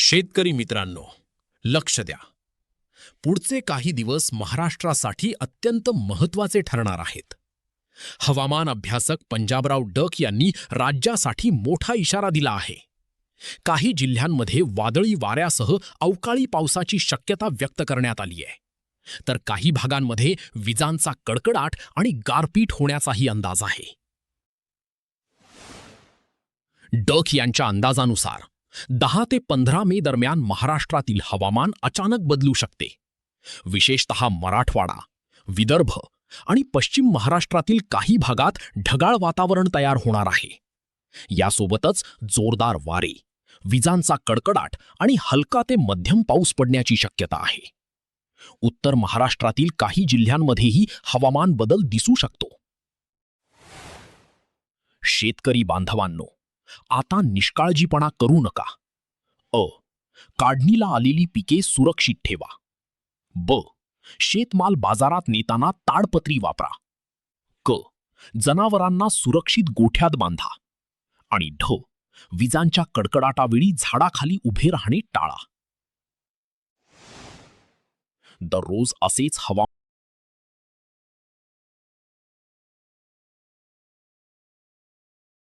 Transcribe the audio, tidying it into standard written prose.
शेतकरी मित्रांनो, लक्ष द्या. पुढचे काही दिवस महाराष्ट्रासाठी अत्यंत महत्त्वाचे ठरणार आहेत. हवामान अभ्यासक पंजाबराव डक यांनी राज्यासाठी मोठा इशारा दिला आहे. काही जिल्ह्यांमध्ये वादळी वाऱ्यासह अवकाळी पावसाची शक्यता व्यक्त करण्यात आली आहे. तर काही भागांमध्ये विजांचा कडकडाट आणि गारपीट होण्याचाही अंदाज आहे. डक यांच्या अंदाजानुसार 10 ते 15 मे दरम्यान महाराष्ट्रातील हवामान अचानक बदलू शकते. विशेषतः मराठवाडा, विदर्भ आणि पश्चिम महाराष्ट्रातील काही भागात ढगाळ वातावरण तयार होणार आहे. यासोबतच जोरदार वारे, विजांचा कडकडाट आणि हलका ते मध्यम पाऊस पडण्याची शक्यता आहे. उत्तर महाराष्ट्रातील काही जिल्ह्यांमध्येही हवामान बदल दिसू शकतो. शेतकरी बांधवांनो, आता निष्काळजीपणा करू नका. काढणीला आलेली पिके सुरक्षित ठेवा. शेतमाल बाजारात नेताना ताडपत्री वापरा. जनावरांना सुरक्षित गोठ्यात बांधा. आणि विजांच्या कडकडाटावेळी झाडाखाली उभे राहणे टाळा. दररोज असेच हवामान